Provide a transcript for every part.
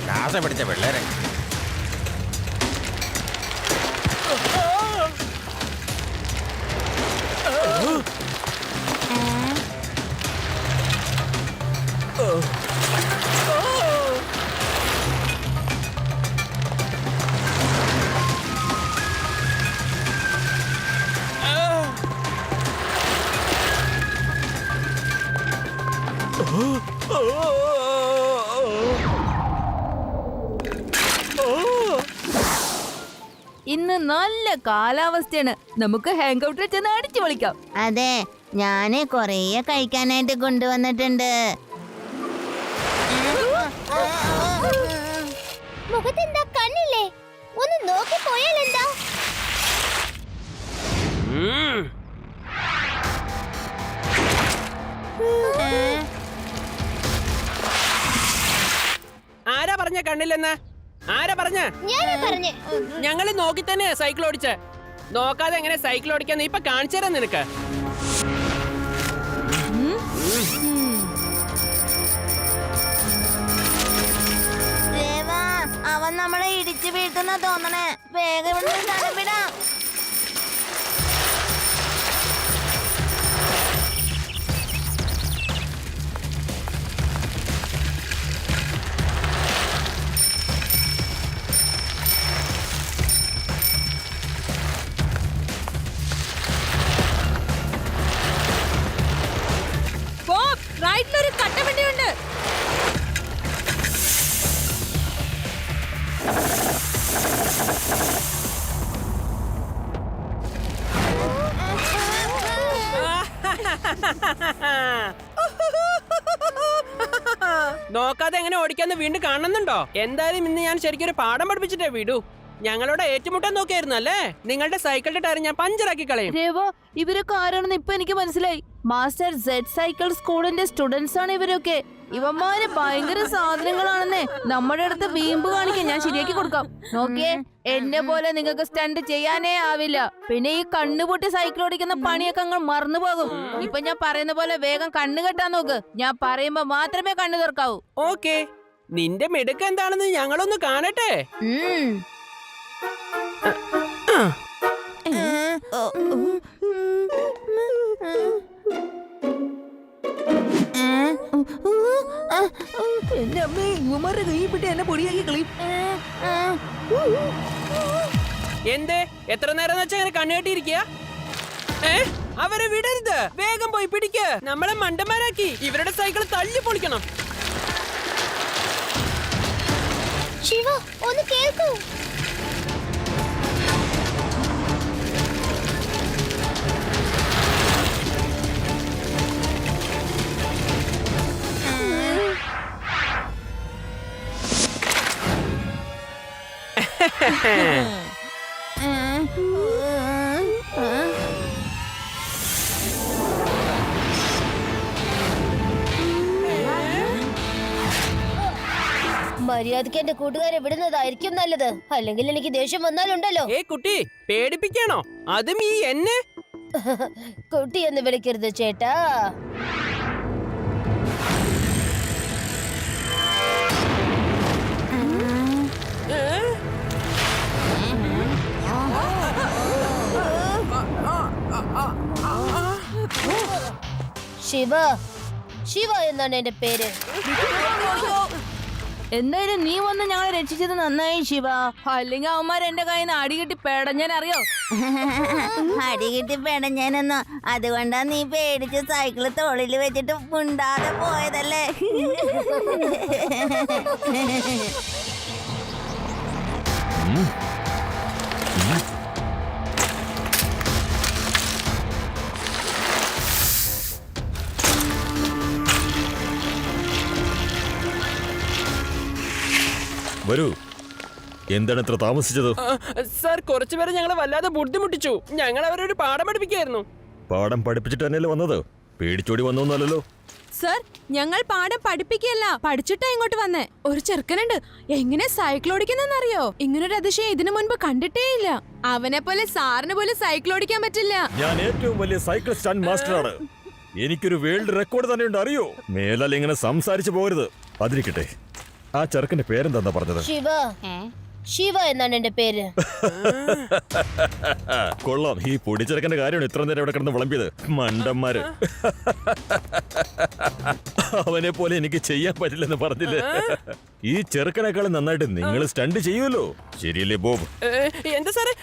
ദാസ പിടിച്ച പിള്ളേരെ. ഇന്ന് നല്ല കാലാവസ്ഥയാണ്. നമുക്ക് ഹാങ് ഔട്ടിൽ ചെന്ന് അടിച്ചു വിളിക്കാം. അതെ, ഞാന് കൊറേ കഴിക്കാനായിട്ട് കൊണ്ടുവന്നിട്ടുണ്ട്. മുഖത്തെന്താ കണ്ണില്ലേ? ഒന്ന് നോക്കി പോയാലെന്താ? ആരാ പറഞ്ഞ കണ്ണില്ലെന്ന്? ആരാ പറഞ്ഞ? ഞങ്ങള് നോക്കി തന്നെ സൈക്കിൾ ഓടിച്ചേ. നോക്കാതെ എങ്ങനെ സൈക്കിൾ ഓടിക്കാന്ന് ഇപ്പൊ കാണിച്ചു തരാം നിനക്ക്. അവൻ നമ്മളെ ഇടിച്ചു വീഴ്ത്തുന്ന തോന്നണേ. വേഗം വിടാം. റൈറ്റിലൊരു കട്ടവണ്ടിയുണ്ട്. നോക്കാതെ എങ്ങനെ ഓടിക്കാന്ന് വീണ്ടും കാണുന്നുണ്ടോ? എന്തായാലും ഇന്ന് ഞാൻ ശരിക്കും ഒരു പാഠം പഠിപ്പിച്ചിട്ടേ വിടൂ. ഞങ്ങളോട് ഏറ്റുമുട്ടാൻ നോക്കിയായിരുന്നു അല്ലേ? നിങ്ങളുടെ സൈക്കിളിന്റെ ടയർ ഞാൻ പഞ്ചറാക്കി കളയും. രേവോ, ഇവരൊക്കെ ആരാണെന്ന് ഇപ്പൊ എനിക്ക് മനസ്സിലായി. മാസ്റ്റർ സെഡ് സൈക്കിൾ സ്കൂളിന്റെ സ്റ്റുഡൻസ് ആണ് ഇവരൊക്കെ. ഇവന്മാര് ഭയങ്കര സാധനങ്ങളാണെന്നേ. നമ്മുടെ അടുത്ത് വീമ്പ് കാണിക്കാൻ ഞാൻ ശരിയാക്കി കൊടുക്കാം. നോക്കിയേ, എന്നെ പോലെ നിങ്ങൾക്ക് സ്റ്റണ്ട് ചെയ്യാനേ ആവില്ല. പിന്നെ ഈ കണ്ണുപൊട്ടി സൈക്കിൾ ഓടിക്കുന്ന പണിയൊക്കെ അങ്ങ് മറന്നുപോകും. ഇപ്പൊ ഞാൻ പറയുന്ന പോലെ വേഗം കണ്ണു കെട്ടാൻ നോക്ക്. ഞാൻ പറയുമ്പോ മാത്രമേ കണ്ണു തുറക്കാവൂ. ഓക്കെ, നിന്റെ മിടുക്ക് എന്താണെന്ന് ഞങ്ങളൊന്ന് കാണട്ടെ. എന്റെ അമ്മേ, ഇവന്മാരുടെ കൈ പിട്ടി എന്നെ പൊടിയാക്കി കളി. എന്തേ എത്ര നേരം വെച്ചാ അങ്ങനെ കണ്ണുകെട്ടിയിരിക്കുക? അവരെ വിടരുത്, വേഗം പോയി പിടിക്ക്. നമ്മളെ മണ്ടന്മാരാക്കി. ഇവരുടെ സൈക്കിൾ തല്ലി പൊളിക്കണം. ശിവ, ഒന്ന് കേൾക്കൂ. മര്യാദക്ക് എന്റെ കൂട്ടുകാരെ വിടുന്നതായിരിക്കും നല്ലത്. അല്ലെങ്കിൽ എനിക്ക് ദേഷ്യം വന്നാലുണ്ടല്ലോ. കുട്ടി, പേടിപ്പിക്കാണോ? അതും ഈ എന്നെ? കുട്ടി എന്ന് വിളിക്കരുത് ചേട്ടാ. ശിവ, ശിവ എന്നാണ് എന്റെ പേര്. എന്തായാലും നീ വന്ന് ഞങ്ങളെ രക്ഷിച്ചത് നന്നായി ശിവ. അല്ലെങ്കിൽ അവന്മാർ എന്റെ കയ്യിൽ നിന്ന് അടികിട്ടി പേടഞ്ഞാൻ അറിയോ? അടികിട്ടി പെടഞ്ഞാനെന്നോ? അതുകൊണ്ടാ നീ പേടിച്ച് സൈക്കിള് തോളിൽ വെച്ചിട്ട് മുണ്ടാതെ പോയതല്ലേ? വരൂ. എന്താണ് ഇത്ര താമസിച്ചത്? സർ, കുറച്ചുപേരെ ഞങ്ങളെ വല്ലാതെ ബുദ്ധിമുട്ടിച്ചു. ഞങ്ങൾ അവരൊരു പാഠം പഠിപ്പിക്കായിരുന്നു. പാഠം പഠിപ്പിച്ചിട്ട് തന്നെയല്ലേ വന്നത്? പേടിച്ചോടി വന്നൊന്നല്ലോ. സർ, ഞങ്ങൾ പാഠം പഠിപ്പിക്കല്ല, പഠിച്ചിട്ടാ ഇങ്ങോട്ട് വന്നേ. ഒരു ചെറുക്കനുണ്ട്, എങ്ങനെ സൈക്കിൾ ഓടിക്കുന്നറിയോ? ഇങ്ങനൊരു അതിശയം ഇതിനു മുൻപ് കണ്ടിട്ടേ ഇല്ല. അവനെ പോലെ സാറിന് പോലും സൈക്കിൾ ഓടിക്കാൻ പറ്റില്ല. ഞാൻ ഏറ്റവും വലിയ സൈക്കിൾ സ്റ്റണ്ട് മാസ്റ്ററാണ്. എനിക്കൊരു വേൾഡ് റെക്കോർഡ് തന്നെ ഉണ്ട്, അറിയോ? മേലാൽ ഇങ്ങനെ സംസാരിച്ചു പോകരുത്. അതിരിക്കട്ടെ, ആ ചെറുക്കന്റെ പേരെന്താ പറഞ്ഞത്? ശിവ. ശിവ എന്നാണ് എന്റെ പേര്. കൊള്ളാം. ഈ പൊടിച്ചെറുക്കന്റെ കാര്യമാണ് ഇത്ര നേരം ഇവിടെ കിടന്ന് വിളമ്പിയത്. മണ്ടന്മാര്. അവനെ പോലെ എനിക്ക് ചെയ്യാൻ പറ്റില്ലെന്ന് പറഞ്ഞില്ലേ? ഈ ചെറുക്കനേക്കാളും നന്നായിട്ട് നിങ്ങൾ സ്റ്റണ്ട് ചെയ്യുമല്ലോ, ശരിയല്ലേ ബോബ്? എന്താ സാറേ?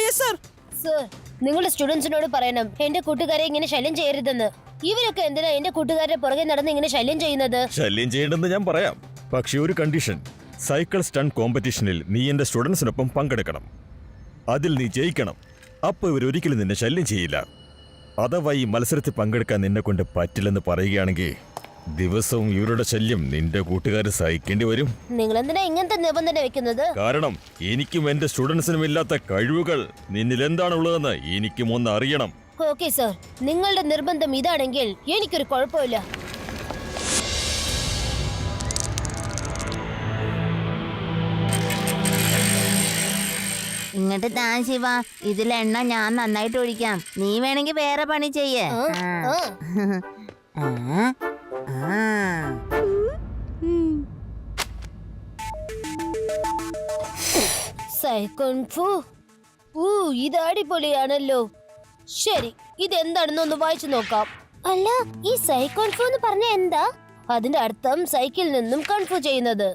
Yes sir. സർ, നിങ്ങളുടെ സ്റ്റുഡൻസിനോട് പറയണം എന്റെ കൂട്ടുകാരെ ഇങ്ങനെ ശല്യം ചെയ്യരുതെന്ന്. ഇവരൊക്കെ എന്തിനാ എന്റെ കൂട്ടുകാരുടെ പുറകെ നടന്ന് ഇങ്ങനെ ശല്യം ചെയ്യുന്നത്? ശല്യം ചെയ്യണ്ടെന്ന് ഞാൻ പറയാം, പക്ഷെ ഒരു കണ്ടീഷൻ. സൈക്കിൾ സ്റ്റണ്ട് കോമ്പറ്റീഷനിൽ നീ എന്റെ സ്റ്റുഡൻസിനൊപ്പം പങ്കെടുക്കണം. അതിൽ നീ ജയിക്കണം. അപ്പൊ ഇവരൊരിക്കലും നിന്നെ ശല്യം ചെയ്യില്ല. അഥവാ ഈ മത്സരത്തിൽ പങ്കെടുക്കാൻ നിന്നെ കൊണ്ട് പറ്റില്ലെന്ന് പറയുകയാണെങ്കിൽ ദിവസവും ഇവരുടെ ശല്യം നിന്റെ കൂട്ടുകാർ സഹിക്കേണ്ടി വരും. നിങ്ങൾ എന്തിനാ ഇങ്ങനത്തെ നിബന്ധന വെക്കുന്നത്? കാരണം എനിക്കും എന്റെ സ്റ്റുഡൻസിനും ഇല്ലാത്ത കഴിവുകൾ നിന്നിൽ എന്താണുള്ളതെന്ന് എനിക്കും ഒന്ന് അറിയണം. ഓക്കെ സർ, നിങ്ങളുടെ നിർബന്ധം ഇതാണെങ്കിൽ എനിക്കൊരു കുഴപ്പമില്ല. ഇങ്ങോട്ട് താ ശിവ, ഇതിൽ എണ്ണ ഞാൻ നന്നായിട്ട് ഒഴിക്കാം. നീ വേണമെങ്കിൽ വേറെ പണി ചെയ്യേ. സൈക്കോൺഫു. ഇത് അടിപൊളിയാണല്ലോ. ശരി, ഇതെന്താണെന്ന് ഒന്ന് വായിച്ചു നോക്കാം. അല്ല, ഈ സൈക്കോൺഫു എന്ന് പറഞ്ഞ എന്താ? അതിന്റെ അർത്ഥം സൈക്കിളിൽ നിന്നും കൺഫു ചെയ്യുന്നത്.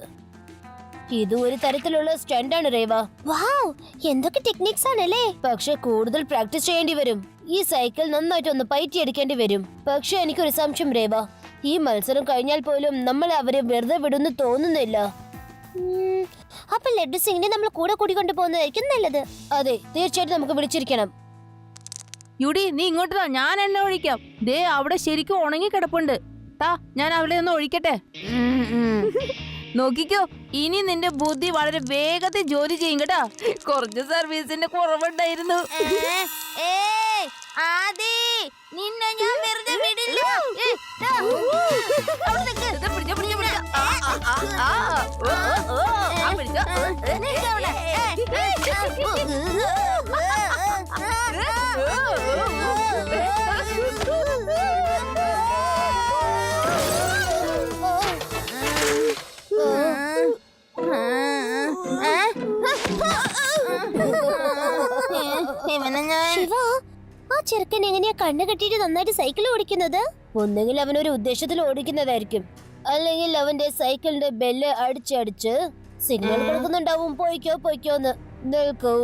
ഇത് ഒരു തരത്തിലുള്ള സ്റ്റണ്ടാണ് രേവ. വാവ്, എന്തൊക്കെ ടെക്നിക്സ് ആണല്ലേ. പക്ഷെ കൂടുതൽ പ്രാക്ടീസ് ചെയ്യേണ്ടി വരും. ഈ സൈക്കിൾ നന്നായിട്ട് ഒന്ന് പയറ്റിയെടുക്കേണ്ടി വരും. പക്ഷെ എനിക്കൊരു സംശയം രേവ, ഈ മത്സരം കഴിഞ്ഞാൽ പോലും നമ്മൾ അവരെ വെറുതെ വിടുന്നു തോന്നുന്നില്ല. അപ്പൊ ലഡ്ഡു സിംഗിനെ നമ്മൾ കൂടെ കൂടിക്കൊണ്ട് പോകുന്നതായിരിക്കും നല്ലത്. അതെ, തീർച്ചയായിട്ടും നമുക്ക് വിളിച്ചിരിക്കണം. യുഡി, നീ ഇങ്ങോട്ട് താ, ഞാൻ എണ്ണ ഒഴിക്കാം. ദേ അവിടെ ശരിക്കും ഉണങ്ങി കിടപ്പുണ്ട്. താ, ഞാൻ അവിടെ ഒന്ന് ഒഴിക്കട്ടെ. നോക്കിക്കോ, ഇനി നിന്റെ ബുദ്ധി വളരെ വേഗത്തിൽ ജോലി ചെയ്യും കേട്ടാ. കുറച്ച് സർവീസിന്റെ കുറവുണ്ടായിരുന്നു. ആദി, നിന്നെ ഞാൻ വെറുതെ വിടില്ല. ശിവ, ആ ചെറുക്കൻ എങ്ങനെയാ കണ്ണു കെട്ടിയിട്ട് നന്നായിട്ട് സൈക്കിൾ ഓടിക്കുന്നത്? ഒന്നെങ്കിൽ അവനൊരു ഉദ്ദേശത്തിൽ ഓടിക്കുന്നതായിരിക്കും, അല്ലെങ്കിൽ അവന്റെ സൈക്കിളിന്റെ ബെല്ല് അടിച്ചടിച്ച് സിഗ്നൽ കൊടുക്കുന്നുണ്ടാവും. പോയിക്കോ പോയിക്കോന്ന്, നിൽക്കൂ,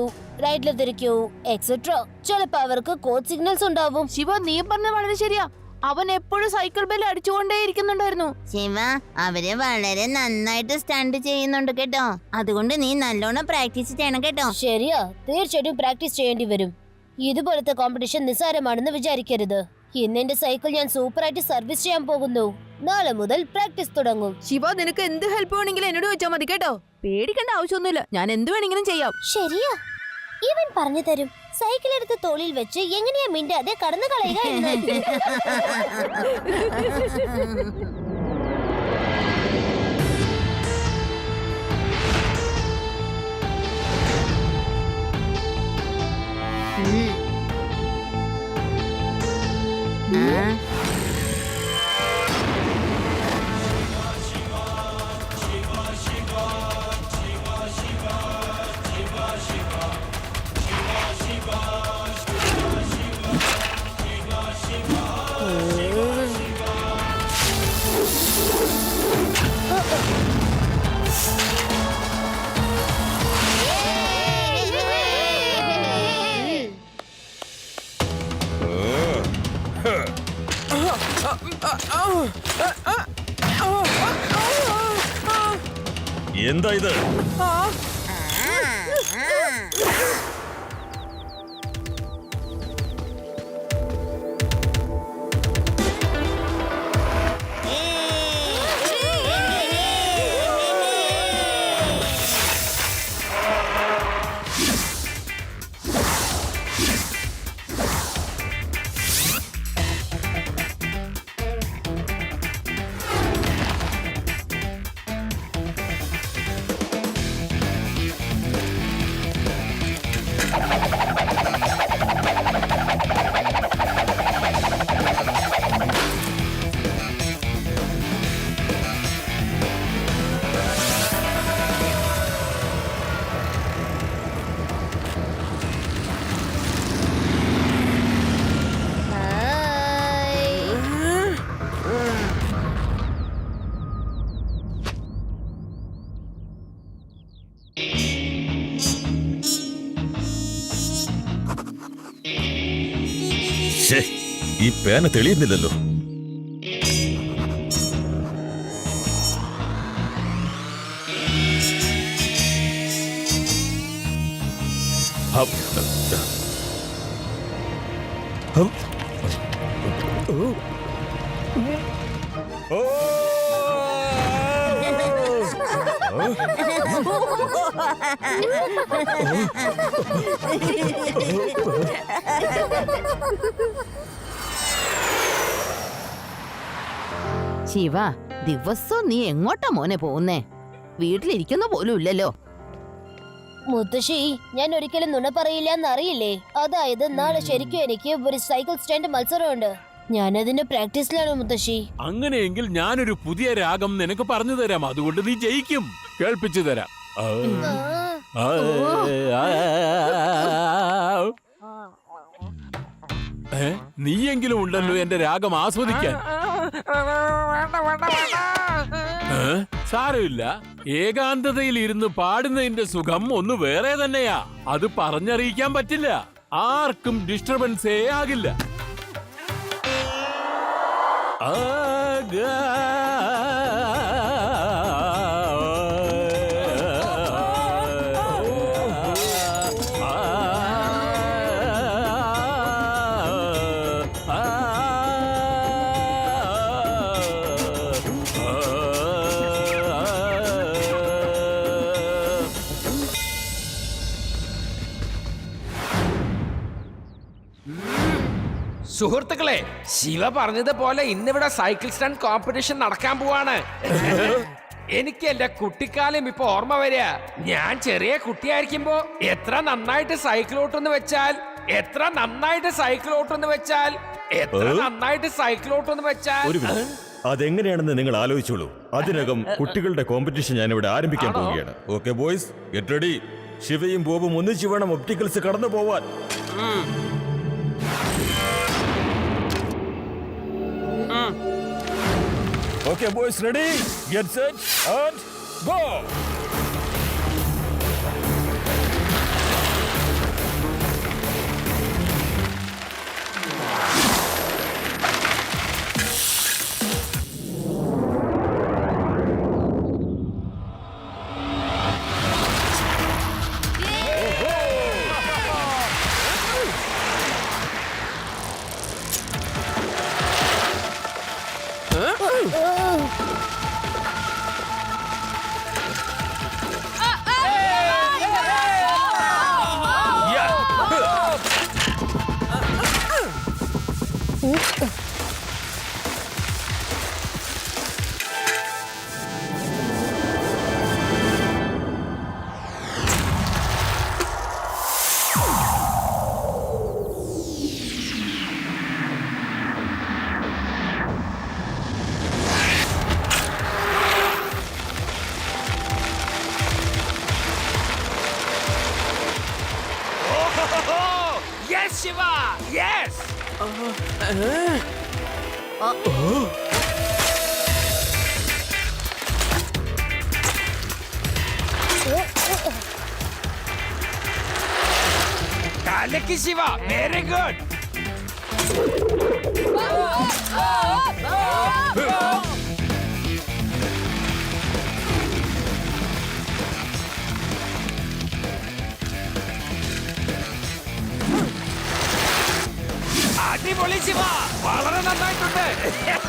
റൈറ്റിൽ തിരിക്കൂ, എക്സെട്ര. ചിലപ്പോ അവർക്ക് കോഡ് സിഗ്നൽസ് ഉണ്ടാവും. ശിവ, നീ പറഞ്ഞത് വളരെ ശരിയാ. അവൻ എപ്പോഴും സൈക്കിൾ ബെല്ല് അടിച്ചുകൊണ്ടേ ഇരിക്കുന്നുണ്ടായിരുന്നു. ശിവ, അവര് വളരെ നന്നായിട്ട് സ്റ്റണ്ട് ചെയ്യുന്നുണ്ട് കേട്ടോ. അതുകൊണ്ട് നീ നല്ലോണം പ്രാക്ടീസ് ചെയ്യണം കേട്ടോ. ശരിയാ, തീർച്ചയായിട്ടും പ്രാക്ടീസ് ചെയ്യേണ്ടി വരും. ഇതുപോലത്തെ കോമ്പറ്റീഷൻ നിസ്സാരമാണെന്ന് വിചാരിക്കരുത്. ഇന്ന് എന്റെ സൈക്കിൾ ഞാൻ സൂപ്പറായിട്ട് സർവീസ് ചെയ്യാൻ പോകുന്നു. നാളെ മുതൽ പ്രാക്ടീസ് തുടങ്ങും. ശിവ, നിനക്ക് എന്ത് ഹെൽപ്പ് വേണമെങ്കിലും എന്നോട് ചോദിച്ചാൽ മതി കേട്ടോ. പേടിക്കേണ്ട ആവശ്യമൊന്നുമില്ല, ഞാൻ എന്ത് വേണമെങ്കിലും ചെയ്യാം. ശരിയാ, ഇവൻ പറഞ്ഞു തരും. സൈക്കിൾ എടുത്ത് തോളിൽ വെച്ച് എങ്ങനെയാ മിണ്ടാതെ കടന്നു കളയുക എന്ന്. എന്താ ഇത്? ഷേ, ഈ പേന തെളിയുന്നില്ലല്ലോ. ഹം, ഹം. ഓ! ശിവ, ദിവസവും നീ എങ്ങോട്ടാ മോനെ പോകുന്നേ? വീട്ടിലിരിക്കുന്ന പോലും ഇല്ലല്ലോ. മുത്തശ്ശി, ഞാൻ ഒരിക്കലും നുണ പറയില്ല എന്നറിയില്ലേ? അതായത് നാളെ ശരിക്കും എനിക്ക് ഒരു സൈക്കിൾ സ്റ്റാൻഡ് മത്സരമുണ്ട്. ഞാനതിന്റെ പ്രാക്ടീസിലാണ് മുത്തശ്ശി. അങ്ങനെയെങ്കിൽ ഞാനൊരു പുതിയ രാഗം നിനക്ക് പറഞ്ഞു തരാം. അതുകൊണ്ട് നീ ജയിക്കും. കേൾപ്പിച്ചു തരാം. നീയെങ്കിലും ഉണ്ടല്ലോ എന്റെ രാഗം ആസ്വദിക്കാൻ. സാരമില്ല, ഏകാന്തതയിൽ ഇരുന്ന് പാടുന്നതിന്റെ സുഖം ഒന്ന് വേറെ തന്നെയാ. അത് പറഞ്ഞറിയിക്കാൻ പറ്റില്ല. ആർക്കും ഡിസ്റ്റർബൻസേ ആകില്ല. സുഹൃത്തുക്കളെ, ശിവ പറഞ്ഞതുപോലെ ഇന്നിവിടെ സൈക്കിൾ സ്റ്റാൻഡ് കോമ്പറ്റീഷൻ നടക്കാൻ പോവാണ്. എനിക്ക് എന്റെ കുട്ടിക്കാലം ഇപ്പൊ ഓർമ്മ വരിക. ഞാൻ ചെറിയ കുട്ടിയായിരിക്കുമ്പോ എത്ര നന്നായിട്ട് സൈക്കിൾ ഓട്ടെന്ന് വെച്ചാൽ ഒരു മിനിറ്റ്. അതെങ്ങനെയാണെന്ന് നിങ്ങൾ ആലോചിച്ചോളൂ. അതിനകം കുട്ടികളുടെ കോമ്പറ്റീഷൻ ഞാൻ ഇവിടെ ആരംഭിക്കാൻ പോവുകയാണ്. Okay boys, get ready. ശിവയും ബോബും ഒന്നിച്ച് വേണം ഒപ്റ്റിക്കൽസ് കടന്നു പോവാൻ. Okay, boys, ready? Get set and go! Yes, Shiva! Yes! Kalaki Shiva! Very good! അടിപൊളി ശിവ, വളരെ നന്നായിട്ടുണ്ട്. Yes!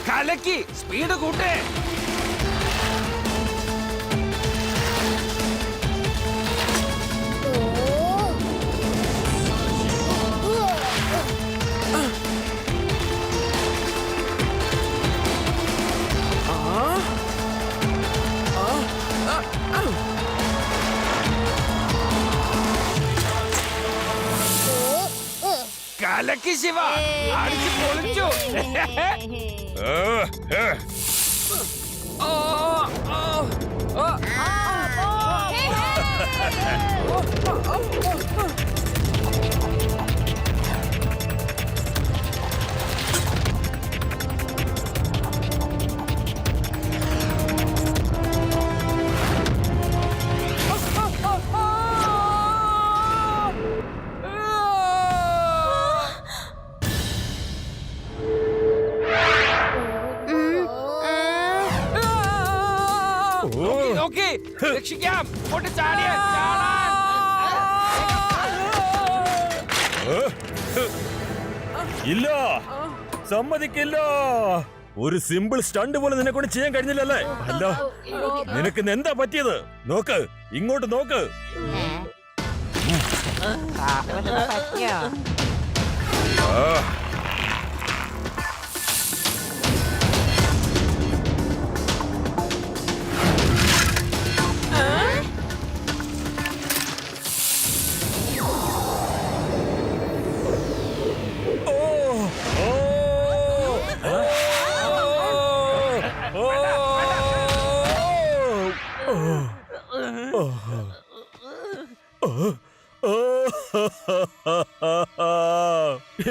കലക്കി സ്പീഡ് കൂട്ടേ. അലക്കി ശിവ അടിച്ച് പൊളിച്ചു. നോക്കി രക്ഷിക്കാം. ഇങ്ങോട്ട് ചാടിയ ഇല്ല, സമ്മതിക്കില്ല. ഒരു സിമ്പിൾ സ്റ്റണ്ട് പോലെ നിന്നെ കൊണ്ട് ചെയ്യാൻ കഴിഞ്ഞില്ലല്ലേ? അല്ല, നിനക്ക് ഇന്ന് എന്താ പറ്റിയത്? നോക്ക്, ഇങ്ങോട്ട് നോക്ക്.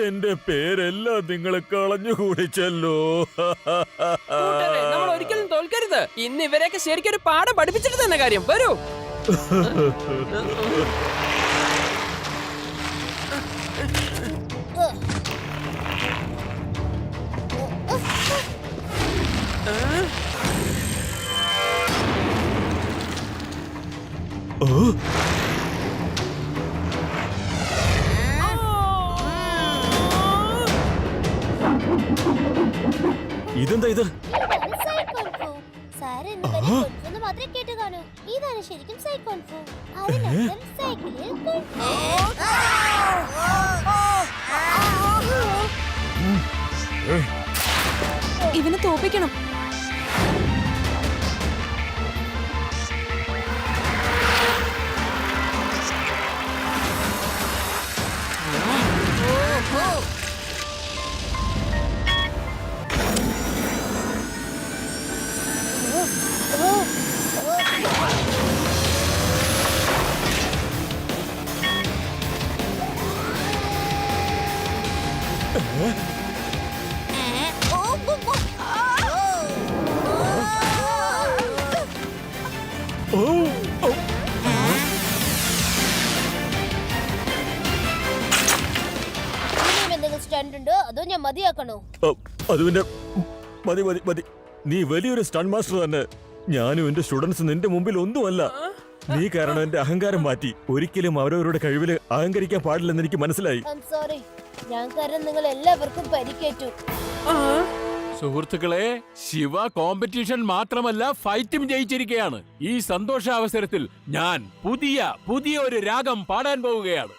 എന്റെ പേരെല്ലാം നിങ്ങൾ കളഞ്ഞു കുടിച്ചല്ലോ. നമ്മൾ ഒരിക്കലും തോൽക്കരുത്. ഇന്ന് ഇവരെയൊക്കെ ശരിക്കും ഒരു പാഠം പഠിപ്പിച്ചിട്ട് തന്നെ കാര്യം. വരൂ. ഇതെന്താ ഇത്? സാറ് മാത്രമേ കേട്ട് കാണൂ. ഇതാണ് ശരിക്കും സൈക്കോൺഫു. അതിനർത്ഥം സൈക്കിളിൽ ഇവനെ തോപ്പിക്കണം. സ്റ്റണ്ടുണ്ടോ അതോ ഞാൻ മതിയാക്കണോ? അത് പിന്നെ മതി മതി മതി. നീ വലിയൊരു സ്റ്റണ്ട് മാസ്റ്റർ തന്നെ. ഞാനും എന്റെ സ്റ്റുഡൻസ് നിന്റെ മുമ്പിൽ ഒന്നുമല്ല. നീ കാരണം എന്റെ അഹങ്കാരം മാറ്റി. ഒരിക്കലും അവരവരുടെ കഴിവില് അഹങ്കരിക്കാൻ പാടില്ലെന്ന് എനിക്ക് മനസ്സിലായി. സോറി, ഞാൻ കാരണം നിങ്ങൾ എല്ലാവർക്കും പരിക്കേറ്റു. സുഹൃത്തുക്കളെ, ശിവ കോമ്പറ്റീഷൻ മാത്രമല്ല ഫൈറ്റും ജയിച്ചിരിക്കുകയാണ്. ഈ സന്തോഷാവസരത്തിൽ ഞാൻ പുതിയ ഒരു രാഗം പാടാൻ പോവുകയാണ്.